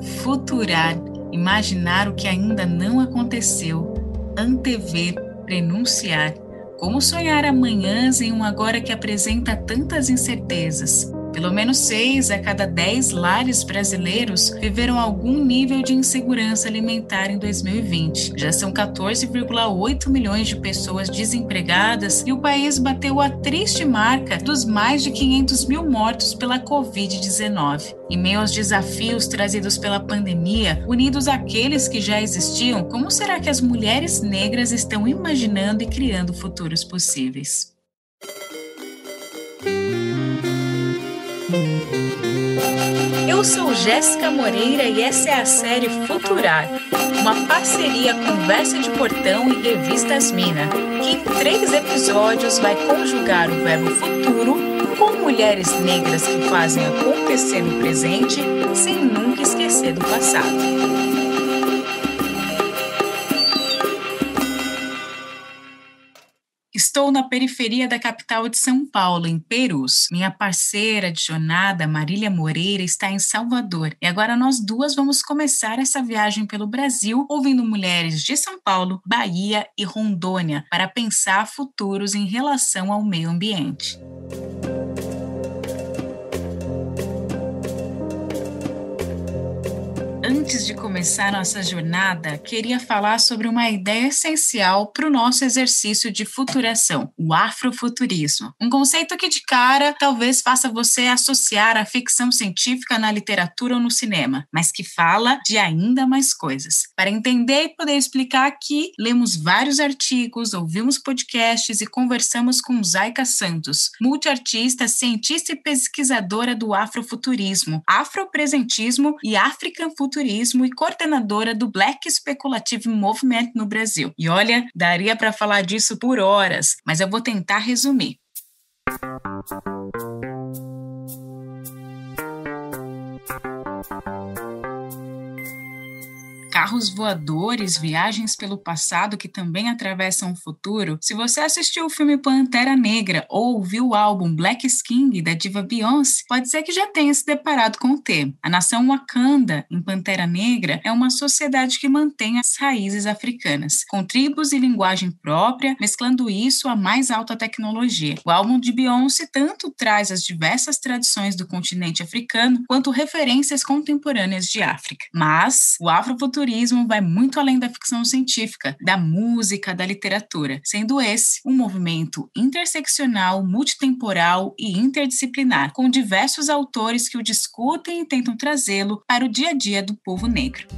futurar, imaginar o que ainda não aconteceu, antever, prenunciar. Como sonhar amanhãs em um agora que apresenta tantas incertezas? Pelo menos 6 a cada 10 lares brasileiros viveram algum nível de insegurança alimentar em 2020. Já são 14,8 milhões de pessoas desempregadas e o país bateu a triste marca dos mais de 500 mil mortos pela Covid-19. Em meio aos desafios trazidos pela pandemia, unidos àqueles que já existiam, como será que as mulheres negras estão imaginando e criando futuros possíveis? Eu sou Jéssica Moreira e essa é a série Futurar, uma parceria Conversa de Portão e Revistas Mina, que em 3 episódios vai conjugar o verbo futuro com mulheres negras que fazem acontecer no presente sem nunca esquecer do passado. Estou na periferia da capital de São Paulo, em Perus. Minha parceira de jornada, Marília Moreira, está em Salvador. E agora nós duas vamos começar essa viagem pelo Brasil, ouvindo mulheres de São Paulo, Bahia e Rondônia, para pensar futuros em relação ao meio ambiente. Antes de começar nossa jornada, queria falar sobre uma ideia essencial para o nosso exercício de futuração, o afrofuturismo. Um conceito que de cara talvez faça você associar a ficção científica na literatura ou no cinema, mas que fala de ainda mais coisas. Para entender e poder explicar aqui, lemos vários artigos, ouvimos podcasts e conversamos com Zaika Santos, multiartista, cientista e pesquisadora do afrofuturismo, afropresentismo e African Futurismo e coordenadora do Black Speculative Movement no Brasil. E olha, daria para falar disso por horas, mas eu vou tentar resumir. Carros voadores, viagens pelo passado que também atravessam o futuro. Se você assistiu o filme Pantera Negra ou ouviu o álbum Black King da diva Beyoncé, pode ser que já tenha se deparado com o termo. A nação Wakanda, em Pantera Negra, é uma sociedade que mantém as raízes africanas, com tribos e linguagem própria, mesclando isso à mais alta tecnologia. O álbum de Beyoncé tanto traz as diversas tradições do continente africano, quanto referências contemporâneas de África. Mas o afrofuturismo vai muito além da ficção científica, da música, da literatura, sendo esse um movimento interseccional, multitemporal e interdisciplinar, com diversos autores que o discutem e tentam trazê-lo para o dia a dia do povo negro.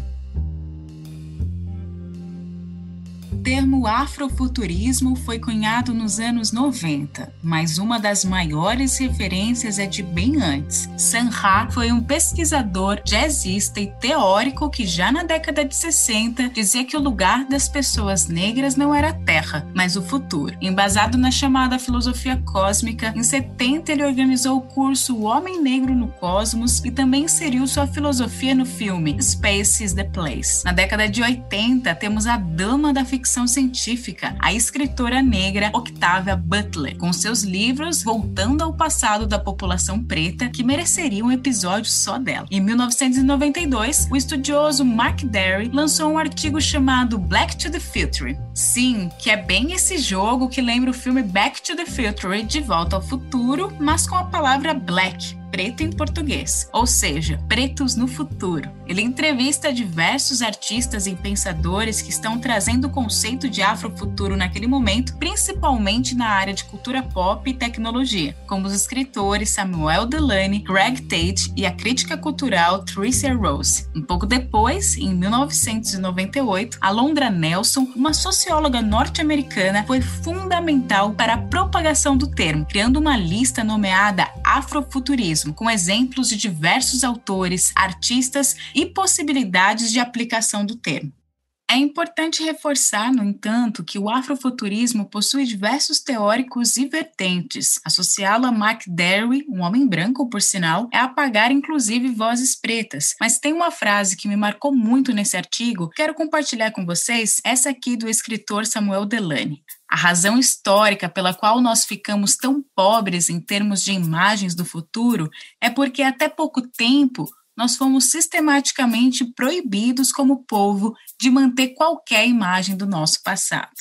O termo afrofuturismo foi cunhado nos anos 90, mas uma das maiores referências é de bem antes. Sun Ra foi um pesquisador, jazzista e teórico que já na década de 60 dizia que o lugar das pessoas negras não era a Terra, mas o futuro. Embasado na chamada filosofia cósmica, em 70 ele organizou o curso O Homem Negro no Cosmos e também inseriu sua filosofia no filme Space is the Place. Na década de 80, temos a dama da ficção científica, a escritora negra Octavia Butler, com seus livros voltando ao passado da população preta, que mereceria um episódio só dela. Em 1992, o estudioso Mark Derry lançou um artigo chamado Black to the Future. Sim, que é bem esse jogo que lembra o filme Back to the Future, De Volta ao Futuro, mas com a palavra black, preto em português, ou seja, pretos no futuro. Ele entrevista diversos artistas e pensadores que estão trazendo o conceito de afrofuturo naquele momento, principalmente na área de cultura pop e tecnologia, como os escritores Samuel Delany, Greg Tate e a crítica cultural Tricia Rose. Um pouco depois, em 1998, Alondra Nelson, uma socióloga norte-americana, foi fundamental para a propagação do termo, criando uma lista nomeada Afrofuturismo, com exemplos de diversos autores, artistas e possibilidades de aplicação do termo. É importante reforçar, no entanto, que o afrofuturismo possui diversos teóricos e vertentes. Associá-lo a Mark Derry, um homem branco, por sinal, é apagar inclusive vozes pretas. Mas tem uma frase que me marcou muito nesse artigo, quero compartilhar com vocês, essa aqui do escritor Samuel Delany. A razão histórica pela qual nós ficamos tão pobres em termos de imagens do futuro é porque até pouco tempo nós fomos sistematicamente proibidos como povo de manter qualquer imagem do nosso passado.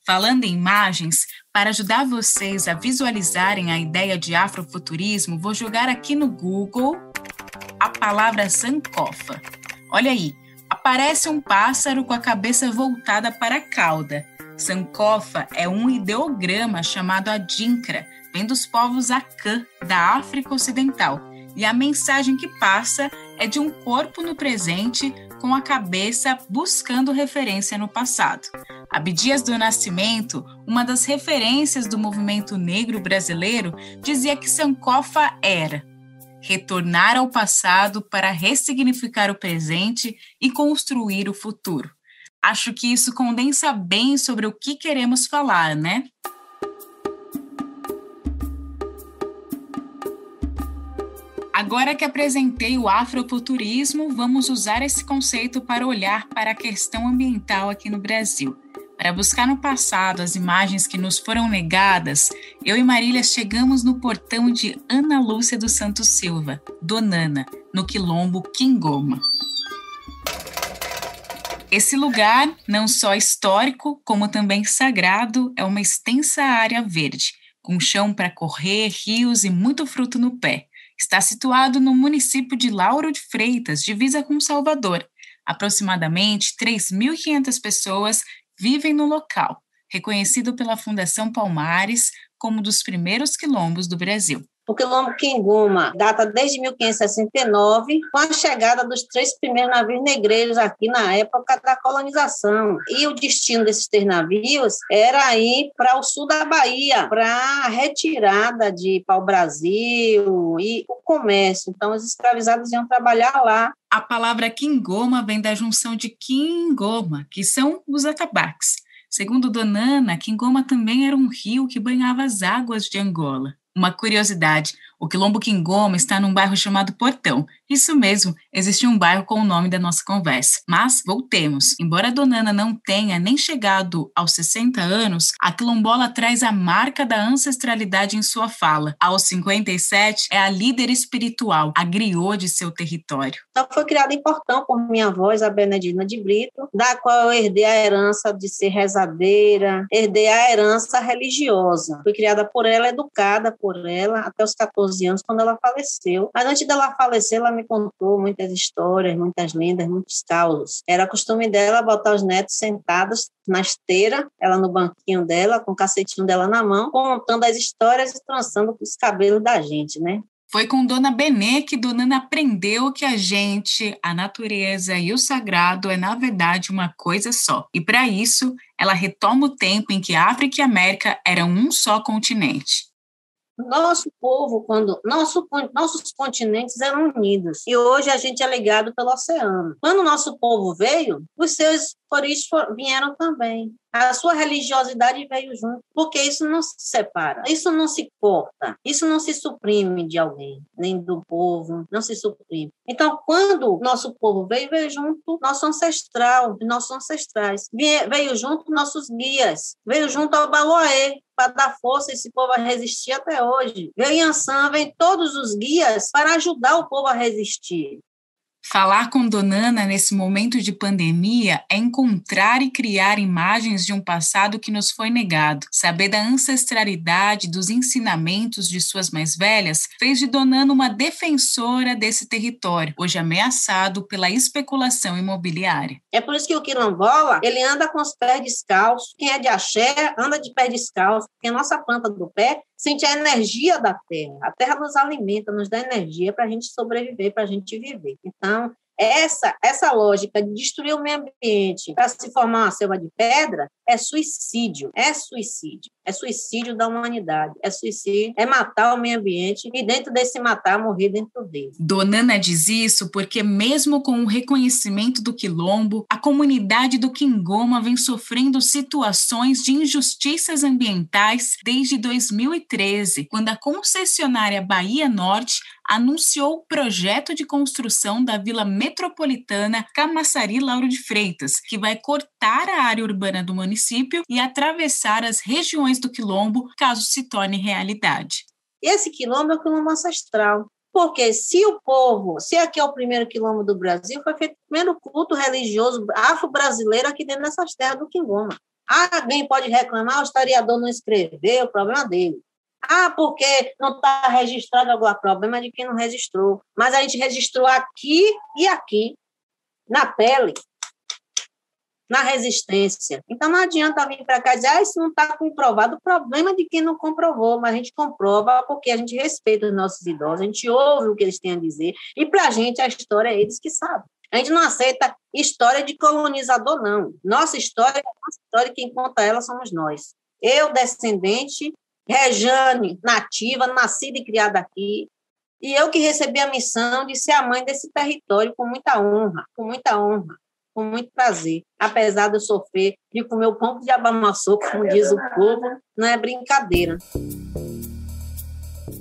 Falando em imagens, para ajudar vocês a visualizarem a ideia de afrofuturismo, vou jogar aqui no Google a palavra Sankofa. Olha aí, aparece um pássaro com a cabeça voltada para a cauda. Sankofa é um ideograma chamado Adinkra, vem dos povos Akan, da África Ocidental. E a mensagem que passa é de um corpo no presente com a cabeça buscando referência no passado. Abdias do Nascimento, uma das referências do movimento negro brasileiro, dizia que Sankofa era retornar ao passado para ressignificar o presente e construir o futuro. Acho que isso condensa bem sobre o que queremos falar, né? Agora que apresentei o afrofuturismo, vamos usar esse conceito para olhar para a questão ambiental aqui no Brasil. Para buscar no passado as imagens que nos foram negadas, eu e Marília chegamos no portão de Ana Lúcia dos Santos Silva, Donana, no quilombo Quingoma. Esse lugar, não só histórico, como também sagrado, é uma extensa área verde, com chão para correr, rios e muito fruto no pé. Está situado no município de Lauro de Freitas, divisa com Salvador. Aproximadamente 3.500 pessoas vivem no local, reconhecido pela Fundação Palmares como um dos primeiros quilombos do Brasil. O quilombo Quingoma data desde 1569, com a chegada dos 3 primeiros navios negreiros aqui na época da colonização. E o destino desses 3 navios era ir para o sul da Bahia, para a retirada de pau-brasil e o comércio. Então, os escravizados iam trabalhar lá. A palavra Quingoma vem da junção de Quingoma, que são os atabaques. Segundo Donana, Quingoma também era um rio que banhava as águas de Angola. Uma curiosidade, o quilombo Quingoma está num bairro chamado Portão. Isso mesmo, existe um bairro com o nome da nossa conversa. Mas, voltemos. Embora a Donana não tenha nem chegado aos 60 anos, a quilombola traz a marca da ancestralidade em sua fala. Aos 57, é a líder espiritual, a griot de seu território. Então, foi criada em Portão por minha avó, a Benedina de Brito, da qual eu herdei a herança de ser rezadeira, herdei a herança religiosa. Fui criada por ela, educada por ela, até os 14 anos, quando ela faleceu. Mas antes dela falecer, ela me contou muitas histórias, muitas lendas, muitos causos. Era costume dela botar os netos sentados na esteira, ela no banquinho dela, com o cacetinho dela na mão, contando as histórias e trançando os cabelos da gente, né? Foi com Dona Benê que Donana aprendeu que a gente, a natureza e o sagrado é, na verdade, uma coisa só. E para isso, ela retoma o tempo em que a África e a América eram um só continente. Nosso povo, nossos continentes eram unidos, e hoje a gente é ligado pelo oceano. Quando o nosso povo veio, os seus origens vieram também. A sua religiosidade veio junto, porque isso não se separa, isso não se corta, isso não se suprime de alguém, nem do povo, não se suprime. Então, quando nosso povo veio junto nosso ancestral, nossos ancestrais, veio junto nossos guias, veio junto ao Baloaê, para dar força a esse povo a resistir até hoje. Veio Yansan, vem todos os guias para ajudar o povo a resistir. Falar com Donana nesse momento de pandemia é encontrar e criar imagens de um passado que nos foi negado. Saber da ancestralidade, dos ensinamentos de suas mais velhas, fez de Donana uma defensora desse território, hoje ameaçado pela especulação imobiliária. É por isso que o quilombola, ele anda com os pés descalços. Quem é de axé anda de pé descalço, porque a nossa planta do pé sente a energia da terra. A terra nos alimenta, nos dá energia para a gente sobreviver, para a gente viver. Então, essa lógica de destruir o meio ambiente para se formar uma selva de pedra é suicídio, é suicídio da humanidade, é suicídio, é matar o meio ambiente e dentro desse matar, morrer dentro dele. Donana diz isso porque mesmo com o reconhecimento do quilombo, a comunidade do Quingoma vem sofrendo situações de injustiças ambientais desde 2013, quando a concessionária Bahia Norte anunciou o projeto de construção da Vila Metropolitana Camaçari Lauro de Freitas, que vai cortar a área urbana do município e atravessar as regiões do quilombo, caso se torne realidade. E esse quilombo é o quilombo ancestral. Porque se aqui é o primeiro quilombo do Brasil, foi feito o primeiro culto religioso afro-brasileiro aqui dentro dessas terras do Quingoma. Alguém pode reclamar, o historiador não escreveu, o problema dele. Porque não está registrado algum problema de quem não registrou. Mas a gente registrou aqui e aqui, na pele, na resistência. Então não adianta vir para cá e dizer, isso não está comprovado. O problema é de quem não comprovou, mas a gente comprova porque a gente respeita os nossos idosos, a gente ouve o que eles têm a dizer, e para a gente a história é eles que sabem. A gente não aceita história de colonizador, não. Nossa história é a nossa história e quem conta ela somos nós. Eu, descendente, Rejane, nativa, nascida e criada aqui, e eu que recebi a missão de ser a mãe desse território com muita honra, com muito prazer, apesar de eu sofrer de comer o pão de abamaçô, como diz o povo, não é brincadeira.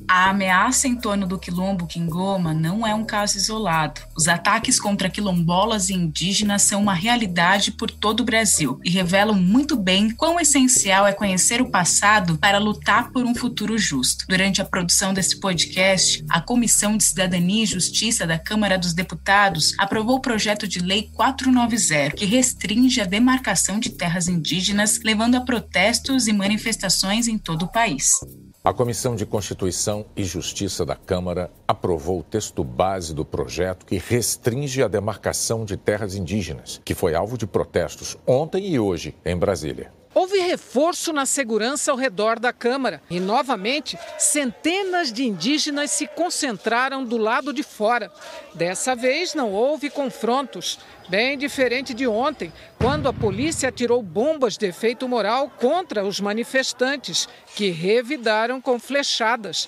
A ameaça em torno do quilombo Quingoma não é um caso isolado. Os ataques contra quilombolas e indígenas são uma realidade por todo o Brasil e revelam muito bem quão essencial é conhecer o passado para lutar por um futuro justo. Durante a produção desse podcast, a Comissão de Cidadania e Justiça da Câmara dos Deputados aprovou o projeto de lei 490, que restringe a demarcação de terras indígenas, levando a protestos e manifestações em todo o país. A Comissão de Constituição e Justiça da Câmara aprovou o texto base do projeto que restringe a demarcação de terras indígenas, que foi alvo de protestos ontem e hoje em Brasília. Houve reforço na segurança ao redor da Câmara e, novamente, centenas de indígenas se concentraram do lado de fora. Dessa vez, não houve confrontos, bem diferente de ontem, quando a polícia atirou bombas de efeito moral contra os manifestantes, que revidaram com flechadas.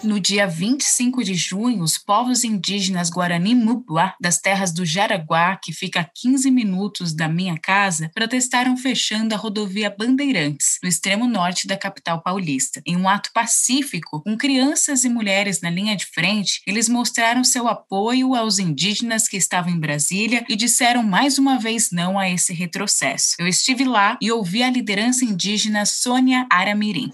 No dia 25 de junho, os povos indígenas Guarani-Mubuá, das terras do Jaraguá, que fica a 15 minutos da minha casa, protestaram fechando a rodovia Bandeirantes, no extremo norte da capital paulista. Em um ato pacífico, com crianças e mulheres na linha de frente, eles mostraram seu apoio aos indígenas que estavam em Brasília e disseram mais uma vez não a esse retrocesso. Eu estive lá e ouvi a liderança indígena Sônia Aramirim.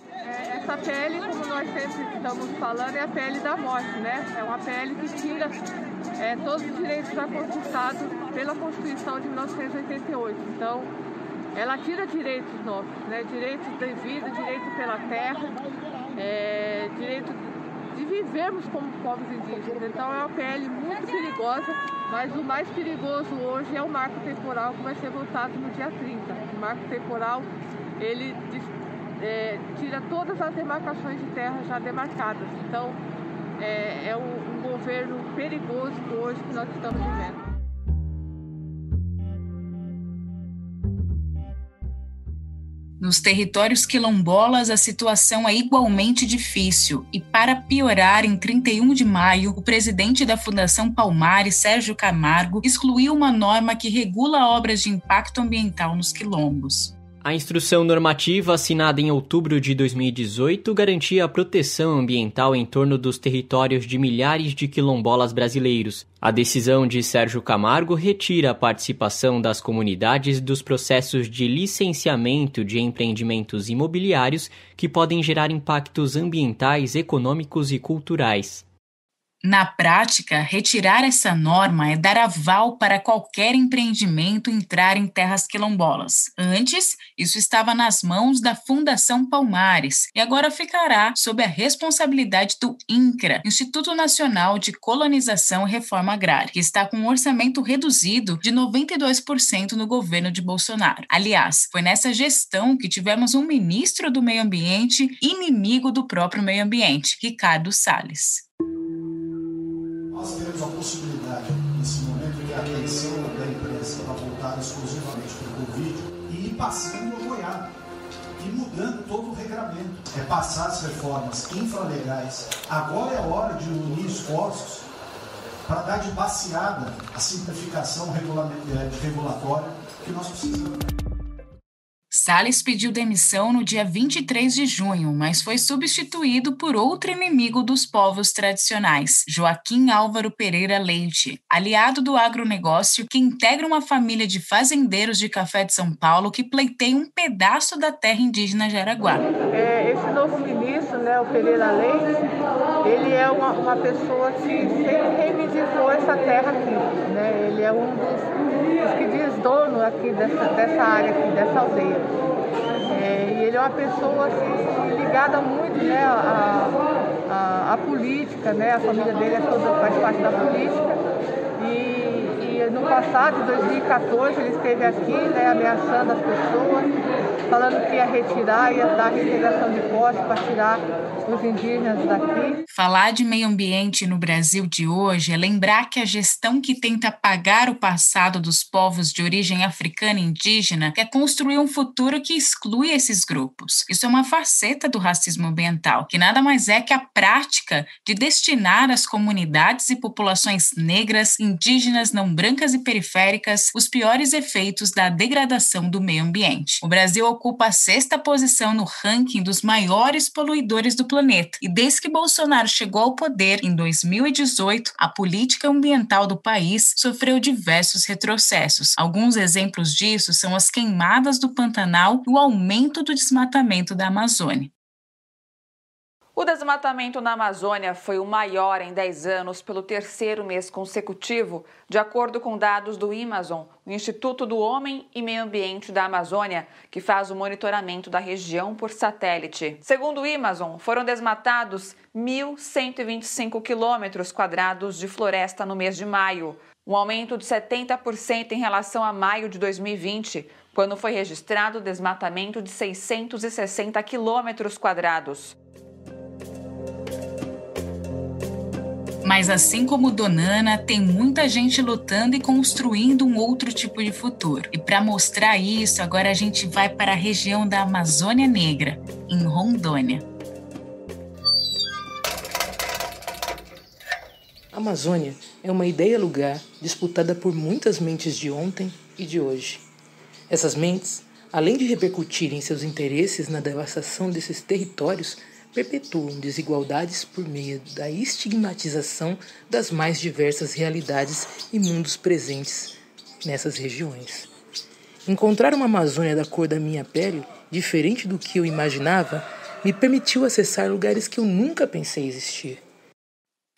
Essa pele, como nós sempre estamos falando, é a pele da morte, né? É uma pele que tira todos os direitos já conquistados pela Constituição de 1988. Então, ela tira direitos nossos, né? Direitos de vida, direito pela terra, direito de vivermos como povos indígenas. Então, é uma pele muito perigosa, mas o mais perigoso hoje é o marco temporal que vai ser votado no dia 30. O marco temporal, ele tira todas as demarcações de terra já demarcadas. Então, é um governo perigoso hoje que nós estamos vivendo. Nos territórios quilombolas, a situação é igualmente difícil e, para piorar, em 31 de maio, o presidente da Fundação Palmares, Sérgio Camargo, excluiu uma norma que regula obras de impacto ambiental nos quilombos. A instrução normativa, assinada em outubro de 2018, garantia a proteção ambiental em torno dos territórios de milhares de quilombolas brasileiros. A decisão de Sérgio Camargo retira a participação das comunidades dos processos de licenciamento de empreendimentos imobiliários que podem gerar impactos ambientais, econômicos e culturais. Na prática, retirar essa norma é dar aval para qualquer empreendimento entrar em terras quilombolas. Antes, isso estava nas mãos da Fundação Palmares e agora ficará sob a responsabilidade do INCRA, Instituto Nacional de Colonização e Reforma Agrária, que está com um orçamento reduzido de 92% no governo de Bolsonaro. Aliás, foi nessa gestão que tivemos um ministro do Meio Ambiente inimigo do próprio meio ambiente, Ricardo Salles. Nós temos a possibilidade, nesse momento, que a atenção da imprensa está voltada exclusivamente para o Covid e ir passando a boiada e mudando todo o regramento. É passar as reformas infralegais. Agora é a hora de unir esforços para dar de baseada a simplificação regulatória que nós precisamos. Salles pediu demissão no dia 23 de junho, mas foi substituído por outro inimigo dos povos tradicionais, Joaquim Álvaro Pereira Leite, aliado do agronegócio que integra uma família de fazendeiros de café de São Paulo que pleiteia um pedaço da terra indígena Jaraguá. Esse novo ministro, o Pereira Leite, ele é uma pessoa que sempre reivindicou essa terra aqui, Ele é um dos que diz dono aqui dessa área aqui, dessa aldeia. E ele é uma pessoa ligada muito à política, A família dele faz parte da política. E no passado, em 2014, ele esteve aqui, ameaçando as pessoas, falando que ia retirar, ia dar reintegração de posse para tirar os indígenas daqui. Falar de meio ambiente no Brasil de hoje é lembrar que a gestão que tenta apagar o passado dos povos de origem africana e indígena quer construir um futuro que exclui esses grupos. Isso é uma faceta do racismo ambiental, que nada mais é que a prática de destinar às comunidades e populações negras, indígenas, não brancas e periféricas os piores efeitos da degradação do meio ambiente. O Brasil ocupa a 6ª posição no ranking dos maiores poluidores do planeta. E desde que Bolsonaro chegou ao poder, em 2018, a política ambiental do país sofreu diversos retrocessos. Alguns exemplos disso são as queimadas do Pantanal e o aumento do desmatamento da Amazônia. O desmatamento na Amazônia foi o maior em 10 anos pelo 3º mês consecutivo, de acordo com dados do IMAZON, o Instituto do Homem e Meio Ambiente da Amazônia, que faz o monitoramento da região por satélite. Segundo o IMAZON, foram desmatados 1.125 quilômetros quadrados de floresta no mês de maio, um aumento de 70% em relação a maio de 2020, quando foi registrado o desmatamento de 660 quilômetros quadrados. Mas assim como Donana, tem muita gente lutando e construindo um outro tipo de futuro. E para mostrar isso, agora a gente vai para a região da Amazônia Negra, em Rondônia. A Amazônia é uma ideia-lugar disputada por muitas mentes de ontem e de hoje. Essas mentes, além de repercutirem seus interesses na devastação desses territórios, perpetuam desigualdades por meio da estigmatização das mais diversas realidades e mundos presentes nessas regiões. Encontrar uma Amazônia da cor da minha pele, diferente do que eu imaginava, me permitiu acessar lugares que eu nunca pensei existir.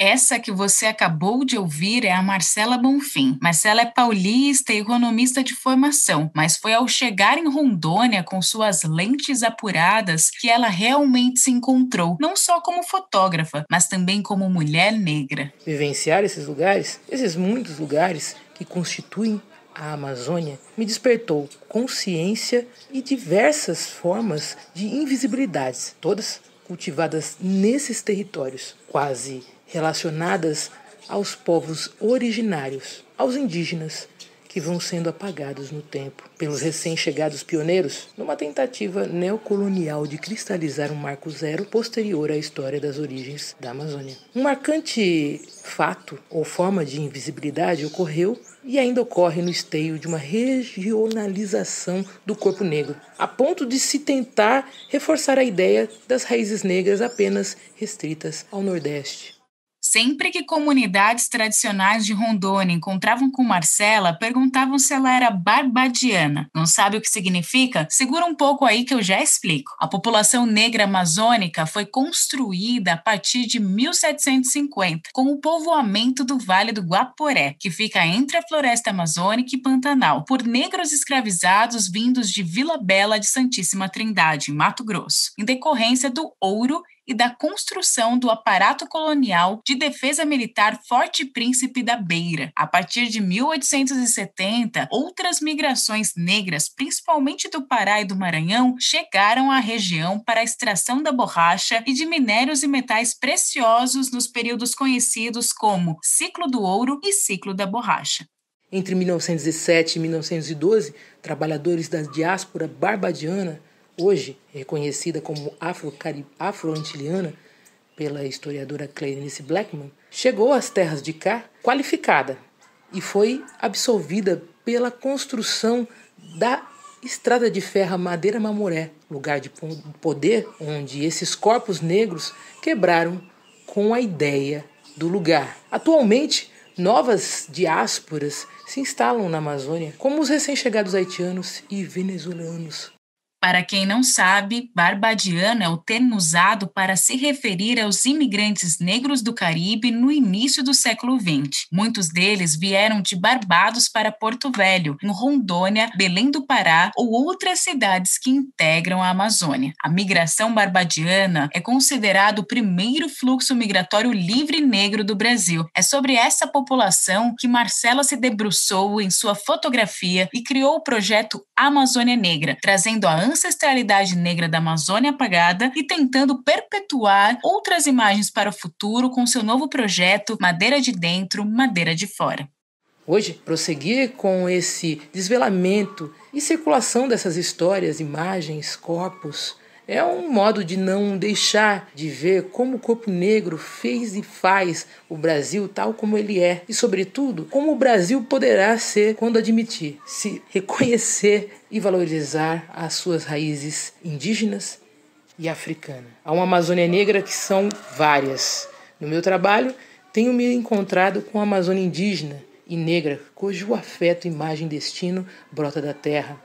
Essa que você acabou de ouvir é a Marcela Bonfim. Marcela é paulista e economista de formação, mas foi ao chegar em Rondônia com suas lentes apuradas que ela realmente se encontrou, não só como fotógrafa, mas também como mulher negra. Vivenciar esses lugares, esses muitos lugares que constituem a Amazônia, me despertou consciência e diversas formas de invisibilidades, todas cultivadas nesses territórios, quase relacionadas aos povos originários, aos indígenas, que vão sendo apagados no tempo pelos recém-chegados pioneiros, numa tentativa neocolonial de cristalizar um marco zero posterior à história das origens da Amazônia. Um marcante fato ou forma de invisibilidade ocorreu e ainda ocorre no esteio de uma regionalização do corpo negro, a ponto de se tentar reforçar a ideia das raízes negras apenas restritas ao Nordeste. Sempre que comunidades tradicionais de Rondônia encontravam com Marcela, perguntavam se ela era barbadiana. Não sabe o que significa? Segura um pouco aí que eu já explico. A população negra amazônica foi construída a partir de 1750, com o povoamento do Vale do Guaporé, que fica entre a Floresta Amazônica e Pantanal, por negros escravizados vindos de Vila Bela de Santíssima Trindade, Mato Grosso, em decorrência do ouro e da construção do aparato colonial de defesa militar Forte Príncipe da Beira. A partir de 1870, outras migrações negras, principalmente do Pará e do Maranhão, chegaram à região para a extração da borracha e de minérios e metais preciosos nos períodos conhecidos como Ciclo do Ouro e Ciclo da Borracha. Entre 1907 e 1912, trabalhadores da diáspora barbadiana, hoje reconhecida como afro-antiliana pela historiadora Clarence Blackman, chegou às terras de cá qualificada e foi absolvida pela construção da Estrada de Ferro Madeira Mamoré, lugar de poder onde esses corpos negros quebraram com a ideia do lugar. Atualmente, novas diásporas se instalam na Amazônia, como os recém-chegados haitianos e venezuelanos. Para quem não sabe, barbadiano é o termo usado para se referir aos imigrantes negros do Caribe no início do século XX. Muitos deles vieram de Barbados para Porto Velho, em Rondônia, Belém do Pará ou outras cidades que integram a Amazônia. A migração barbadiana é considerado o primeiro fluxo migratório livre negro do Brasil. É sobre essa população que Marcela se debruçou em sua fotografia e criou o projeto Amazônia Negra, trazendo a ancestralidade negra da Amazônia apagada e tentando perpetuar outras imagens para o futuro com seu novo projeto Madeira de Dentro, Madeira de Fora. Hoje, prosseguir com esse desvelamento e circulação dessas histórias, imagens, corpos, é um modo de não deixar de ver como o corpo negro fez e faz o Brasil tal como ele é. E, sobretudo, como o Brasil poderá ser quando admitir, se reconhecer e valorizar as suas raízes indígenas e africanas. Há uma Amazônia negra que são várias. No meu trabalho, tenho me encontrado com a Amazônia indígena e negra, cujo afeto, imagem e destino brota da terra.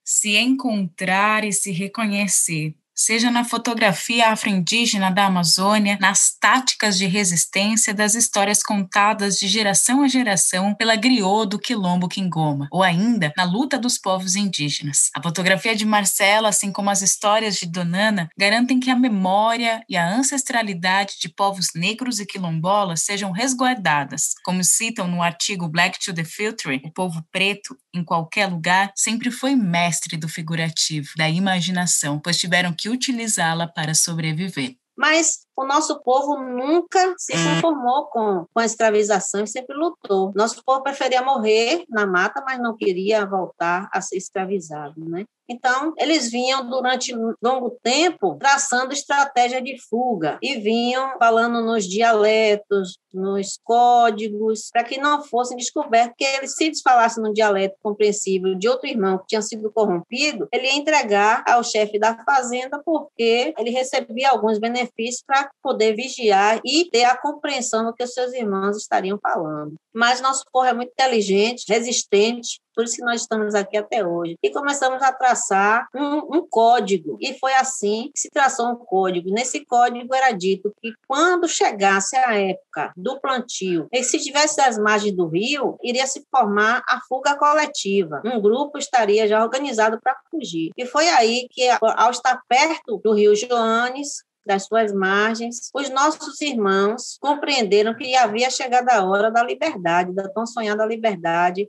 Se encontrar e se reconhecer, seja na fotografia afro-indígena da Amazônia, nas táticas de resistência das histórias contadas de geração a geração pela griot do Quilombo Quingoma, ou ainda na luta dos povos indígenas. A fotografia de Marcela, assim como as histórias de Donana, garantem que a memória e a ancestralidade de povos negros e quilombolas sejam resguardadas. Como citam no artigo Black to the Future, o povo preto, em qualquer lugar, sempre foi mestre do figurativo, da imaginação, pois tiveram que utilizá-la para sobreviver. Mas o nosso povo nunca se conformou com a escravização e sempre lutou. Nosso povo preferia morrer na mata, mas não queria voltar a ser escravizado, né? Então, eles vinham durante longo tempo traçando estratégia de fuga e vinham falando nos dialetos, nos códigos, para que não fossem descobertos, porque eles, se eles falassem num dialeto compreensível de outro irmão que tinha sido corrompido, ele ia entregar ao chefe da fazenda porque ele recebia alguns benefícios para poder vigiar e ter a compreensão do que os seus irmãos estariam falando. Mas nosso povo é muito inteligente, resistente, por isso que nós estamos aqui até hoje. E começamos a traçar um código. E foi assim que se traçou um código. Nesse código era dito que quando chegasse a época do plantio, e se estivesse às margens do rio, iria se formar a fuga coletiva. Um grupo estaria já organizado para fugir. E foi aí que, ao estar perto do rio Joanes, das suas margens, os nossos irmãos compreenderam que havia chegado a hora da liberdade, da tão sonhada liberdade.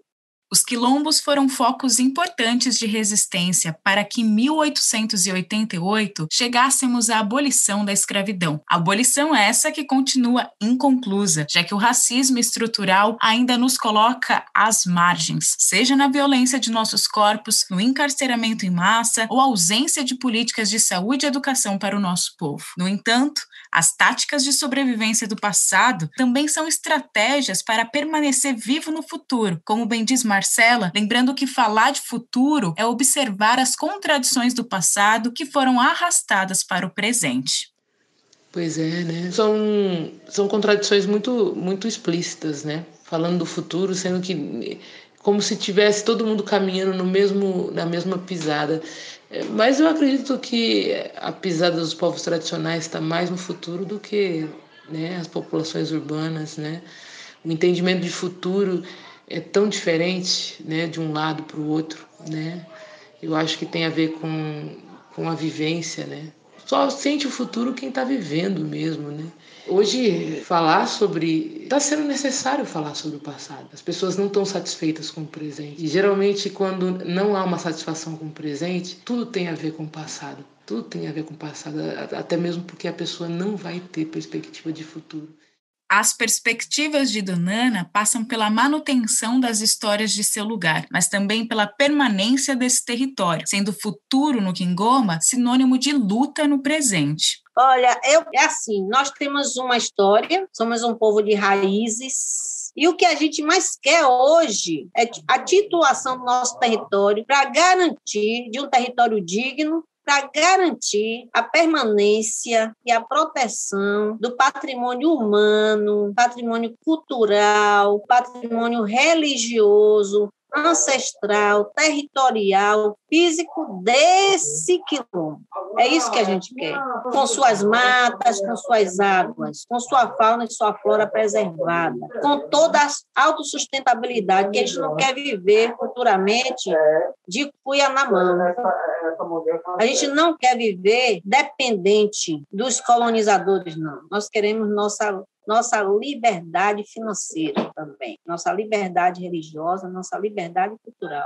Os quilombos foram focos importantes de resistência para que em 1888 chegássemos à abolição da escravidão. Abolição essa que continua inconclusa, já que o racismo estrutural ainda nos coloca às margens, seja na violência de nossos corpos, no encarceramento em massa ou ausência de políticas de saúde e educação para o nosso povo. No entanto, as táticas de sobrevivência do passado também são estratégias para permanecer vivo no futuro, como bem diz Marcela, lembrando que falar de futuro é observar as contradições do passado que foram arrastadas para o presente. Pois é, né? São contradições muito explícitas, né? Falando do futuro, sendo que como se tivesse todo mundo caminhando na mesma pisada. Mas eu acredito que a pisada dos povos tradicionais está mais no futuro do que, né, as populações urbanas, né? O entendimento de futuro é tão diferente, né, de um lado para o outro, né? Eu acho que tem a ver com a vivência, né? Só sente o futuro quem está vivendo mesmo, né? Hoje, está sendo necessário falar sobre o passado. As pessoas não estão satisfeitas com o presente. E geralmente, quando não há uma satisfação com o presente, tudo tem a ver com o passado. Tudo tem a ver com o passado, até mesmo porque a pessoa não vai ter perspectiva de futuro. As perspectivas de Donana passam pela manutenção das histórias de seu lugar, mas também pela permanência desse território, sendo o futuro no Quingoma sinônimo de luta no presente. Olha, é assim, nós temos uma história, somos um povo de raízes, E o que a gente mais quer hoje é a titulação do nosso território para garantir de um território digno, para garantir a permanência e a proteção do patrimônio humano, patrimônio cultural, patrimônio religioso, ancestral, territorial, físico desse quilombo. É isso que a gente quer. Com suas matas, com suas águas, com sua fauna e sua flora preservada, com toda a autossustentabilidade, que a gente não quer viver futuramente de cuia na mão. A gente não quer viver dependente dos colonizadores, não. Nós queremos nossa liberdade financeira também, nossa liberdade religiosa, nossa liberdade cultural.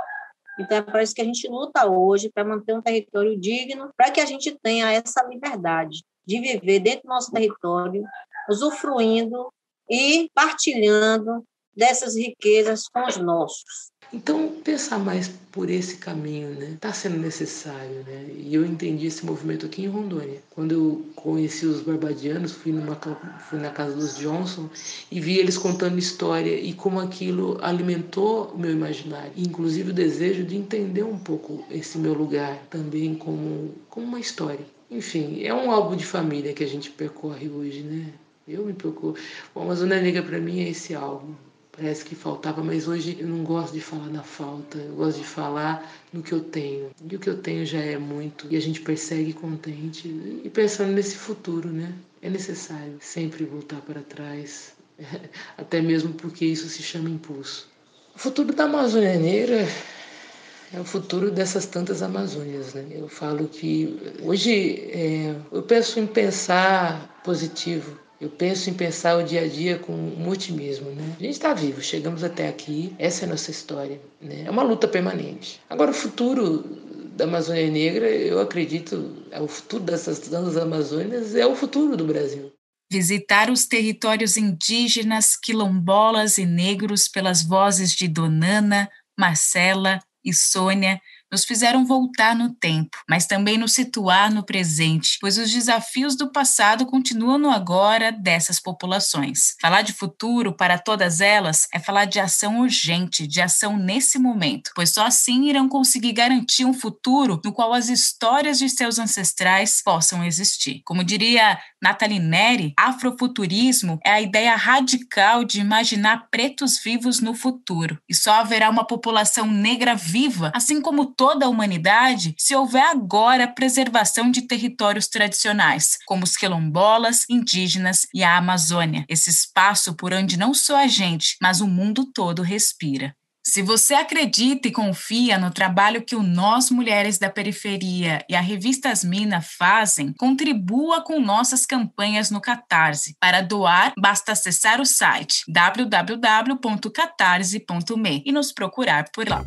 Então, é para isso que a gente luta hoje, para manter um território digno, para que a gente tenha essa liberdade de viver dentro do nosso território, usufruindo e partilhando dessas riquezas com os nossos. Então, pensar mais por esse caminho, né? Está sendo necessário, né? E eu entendi esse movimento aqui em Rondônia. Quando eu conheci os barbadianos, fui na casa dos Johnson e vi eles contando história e como aquilo alimentou o meu imaginário. Inclusive o desejo de entender um pouco esse meu lugar também como uma história. Enfim, é um álbum de família que a gente percorre hoje, né? Eu me preocupo. O Amazônia Negra, para mim, é esse álbum. Parece que faltava, mas hoje eu não gosto de falar na falta, eu gosto de falar no que eu tenho. E o que eu tenho já é muito, e a gente persegue contente. E pensando nesse futuro, né? É necessário sempre voltar para trás, até mesmo porque isso se chama impulso. O futuro da Amazônia Negra é o futuro dessas tantas Amazônias, né? Eu falo que hoje eu penso em pensar positivo. Eu penso em pensar o dia a dia com um otimismo, né? A gente está vivo, chegamos até aqui, essa é a nossa história, né? É uma luta permanente. Agora, o futuro da Amazônia Negra, eu acredito, o futuro dessas tantas Amazônias é o futuro do Brasil. Visitar os territórios indígenas, quilombolas e negros pelas vozes de Donana, Marcela e Sônia nos fizeram voltar no tempo, mas também nos situar no presente, pois os desafios do passado continuam no agora dessas populações. Falar de futuro para todas elas é falar de ação urgente, de ação nesse momento, pois só assim irão conseguir garantir um futuro no qual as histórias de seus ancestrais possam existir. Como diria Nathalie Neri, afrofuturismo é a ideia radical de imaginar pretos vivos no futuro, e só haverá uma população negra viva, assim como toda a humanidade, se houver agora a preservação de territórios tradicionais, como os quilombolas, indígenas e a Amazônia, esse espaço por onde não só a gente, mas o mundo todo respira. Se você acredita e confia no trabalho que o Nós Mulheres da Periferia e a revista Asmina fazem, contribua com nossas campanhas no Catarse. Para doar, basta acessar o site www.catarse.me e nos procurar por lá.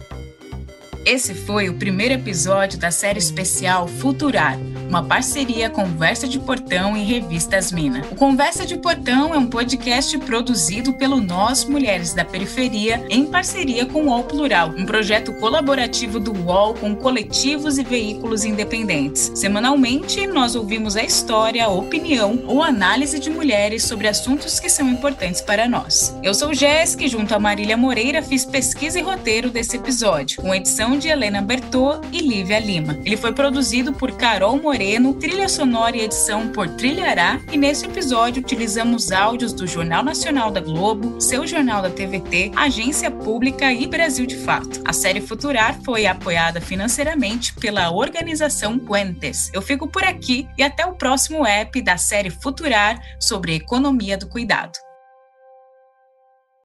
Esse foi o primeiro episódio da série especial Futurar, uma parceria Conversa de Portão e Revista Asmina. O Conversa de Portão é um podcast produzido pelo Nós Mulheres da Periferia em parceria com o UOL Plural, um projeto colaborativo do UOL com coletivos e veículos independentes. Semanalmente, nós ouvimos a história, a opinião ou análise de mulheres sobre assuntos que são importantes para nós. Eu sou Jéssica e junto a Marília Moreira fiz pesquisa e roteiro desse episódio, com edição de Helena Bertot e Lívia Lima. Ele foi produzido por Carol Moreno, trilha sonora e edição por Trilhará, e nesse episódio utilizamos áudios do Jornal Nacional da Globo, Seu Jornal da TVT, Agência Pública e Brasil de Fato. A série Futurar foi apoiada financeiramente pela organização Puentes. Eu fico por aqui e até o próximo app da série Futurar sobre economia do cuidado.